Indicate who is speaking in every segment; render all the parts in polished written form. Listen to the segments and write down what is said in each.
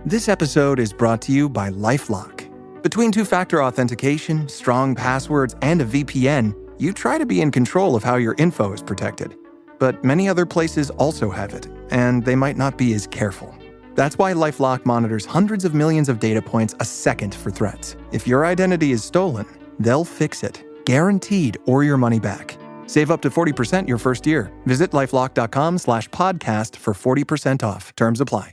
Speaker 1: This episode is brought to you by LifeLock. Between two-factor authentication, strong passwords, and a VPN, you try to be in control of how your info is protected. But many other places also have it, and they might not be as careful. That's why LifeLock monitors hundreds of millions of data points a second for threats. If your identity is stolen, they'll fix it, guaranteed, or your money back. Save up to 40% your first year. Visit lifelock.com/podcast for 40% off. Terms apply.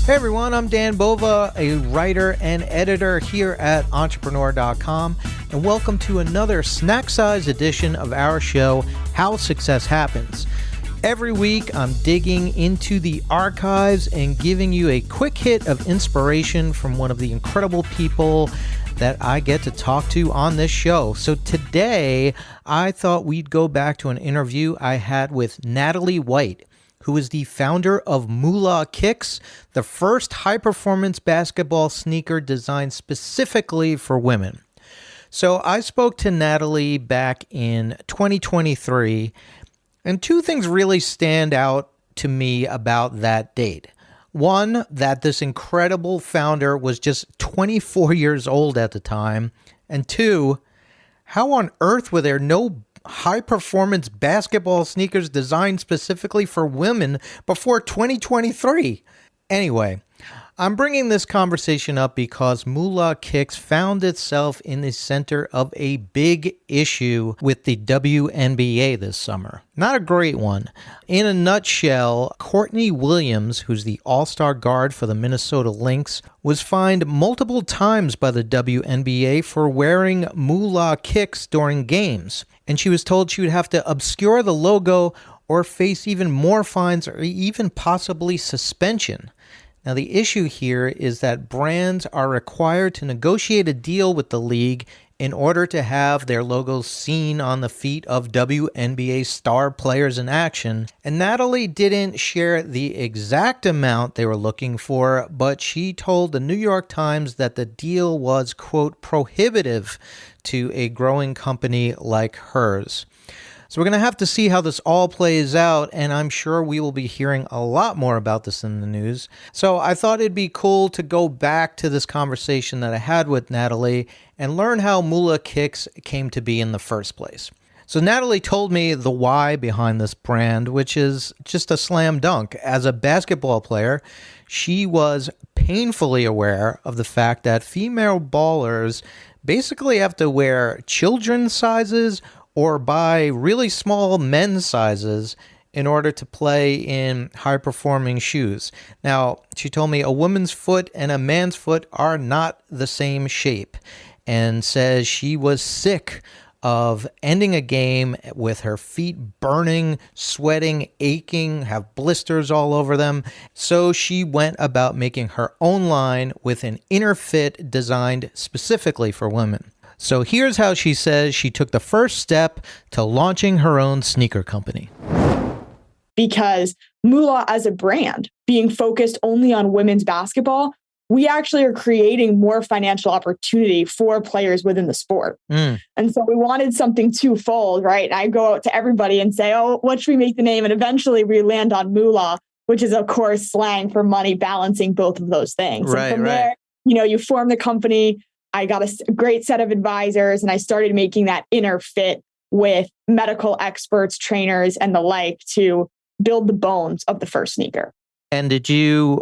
Speaker 2: Hey everyone, I'm Dan Bova, a writer and editor here at entrepreneur.com, and welcome to another snack-sized edition of our show, How Success Happens. Every week, I'm digging into the archives and giving you a quick hit of inspiration from one of the incredible people that I get to talk to on this show. So today, I thought we'd go back to an interview I had with Natalie White, who is the founder of Moola Kicks, the first high-performance basketball sneaker designed specifically for women. So I spoke to Natalie back in 2023, and two things really stand out to me about that date. One, that this incredible founder was just 24 years old at the time, and two, how on earth were there no high-performance basketball sneakers designed specifically for women before 2023. Anyway, I'm bringing this conversation up because Moola Kicks found itself in the center of a big issue with the WNBA this summer. Not a great one. In a nutshell, Courtney Williams, who's the all-star guard for the Minnesota Lynx, was fined multiple times by the WNBA for wearing Moola Kicks during games. And she was told she would have to obscure the logo or face even more fines or even possibly suspension. Now, the issue here is that brands are required to negotiate a deal with the league in order to have their logos seen on the feet of WNBA star players in action. And Natalie didn't share the exact amount they were looking for, but she told the New York Times that the deal was, quote, prohibitive to a growing company like hers. So we're going to have to see how this all plays out, and I'm sure we will be hearing a lot more about this in the news. So I thought it'd be cool to go back to this conversation that I had with Natalie and learn how Moola Kicks came to be in the first place. So Natalie told me the why behind this brand, which is just a slam dunk. As a basketball player, she was painfully aware of the fact that female ballers basically have to wear children's sizes or buy really small men's sizes in order to play in high-performing shoes. Now, she told me a woman's foot and a man's foot are not the same shape, and says she was sick of ending a game with her feet burning, sweating, aching, have blisters all over them. So she went about making her own line with an inner fit designed specifically for women. So here's how she says she took the first step to launching her own sneaker company.
Speaker 3: Because Moola as a brand, being focused only on women's basketball, we actually are creating more financial opportunity for players within the sport. And so we wanted something twofold, right? And I go out to everybody and say, oh, what should we make the name? And eventually we land on Moola, which is, of course, slang for money, balancing both of those things.
Speaker 2: Right,
Speaker 3: and from there, you form the company. I got a great set of advisors, and I started making that inner fit with medical experts, trainers, and the like to build the bones of the first sneaker.
Speaker 2: And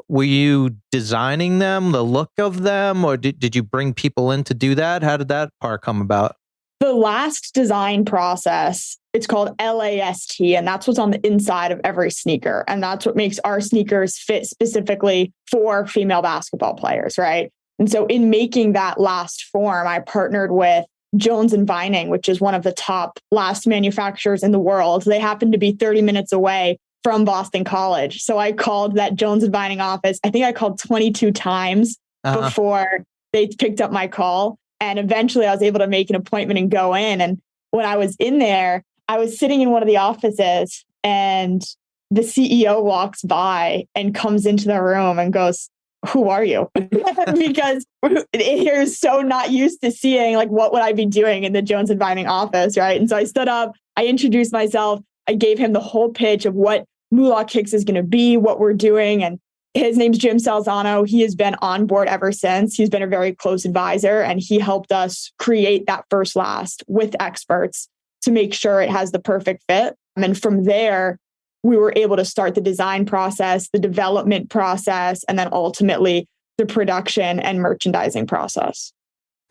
Speaker 2: were you designing them, the look of them, or did you bring people in to do that? How did that part come about?
Speaker 3: The last design process, it's called LAST, and that's what's on the inside of every sneaker. And that's what makes our sneakers fit specifically for female basketball players, right? And so in making that last form, I partnered with Jones and Vining, which is one of the top last manufacturers in the world. They happen to be 30 minutes away from Boston College. So I called that Jones and Vining office. I think I called 22 times before they picked up my call. And eventually I was able to make an appointment and go in. And when I was in there, I was sitting in one of the offices, and the CEO walks by and comes into the room and goes, who are you? Because you're so not used to seeing, like, what would I be doing in the Jones and Vining office, right? And so I stood up, I introduced myself, I gave him the whole pitch of what Moola Kicks is going to be, what we're doing. And His name's Jim Salzano. He has been on board ever since. He's been a very close advisor, and he helped us create that first last with experts to make sure it has the perfect fit. And from there, we were able to start the design process, the development process, and then ultimately the production and merchandising process.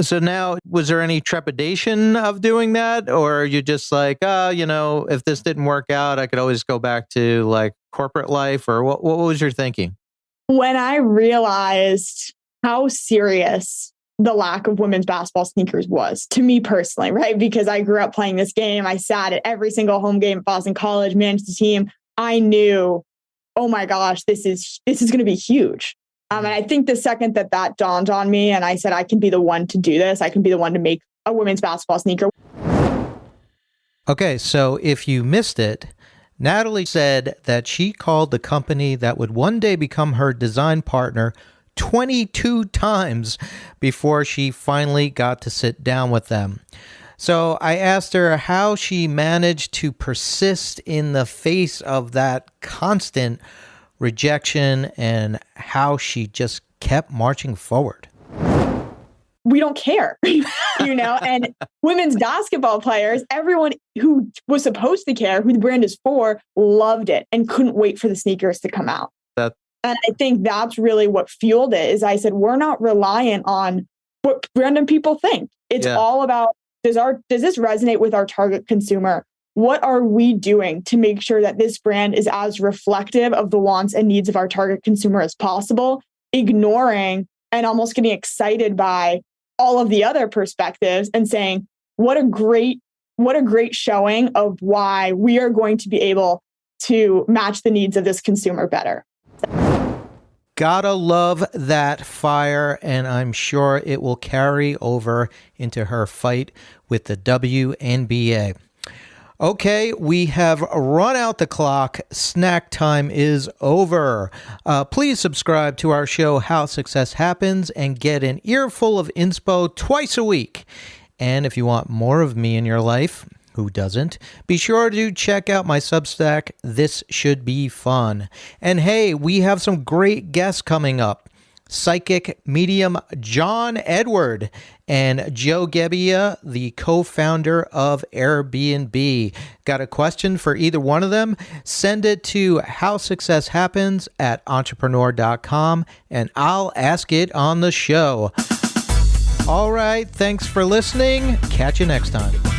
Speaker 2: So now, was there any trepidation of doing that? Or are you just like, if this didn't work out, I could always go back to like corporate life? Or what was your thinking?
Speaker 3: When I realized how serious the lack of women's basketball sneakers was to me personally, right? Because I grew up playing this game. I sat at every single home game at Boston College, managed the team. I knew, oh my gosh, this is going to be huge. And I think the second that dawned on me and I said, I can be the one to do this. I can be the one to make a women's basketball sneaker.
Speaker 2: Okay, so if you missed it, Natalie said that she called the company that would one day become her design partner 22 times before she finally got to sit down with them. So I asked her how she managed to persist in the face of that constant rejection and how she just kept marching forward.
Speaker 3: We don't care, and women's basketball players, everyone who was supposed to care, who the brand is for, loved it and couldn't wait for the sneakers to come out. And I think that's really what fueled it. Is I said, we're not reliant on what random people think. It's all about, does this resonate with our target consumer? What are we doing to make sure that this brand is as reflective of the wants and needs of our target consumer as possible, ignoring and almost getting excited by all of the other perspectives and saying, what a great showing of why we are going to be able to match the needs of this consumer better.
Speaker 2: Gotta love that fire, and I'm sure it will carry over into her fight with the WNBA. Okay, we have run out the clock. Snack time is over. Please subscribe to our show, How Success Happens, and get an earful of inspo twice a week. And if you want more of me in your life, who doesn't, be sure to check out my Substack, This Should Be Fun. And hey, we have some great guests coming up. Psychic medium John Edward and Joe Gebbia, the co-founder of Airbnb. Got a question for either one of them? Send it to howsuccesshappens@entrepreneur.com and I'll ask it on the show. All right, thanks for listening. Catch you next time.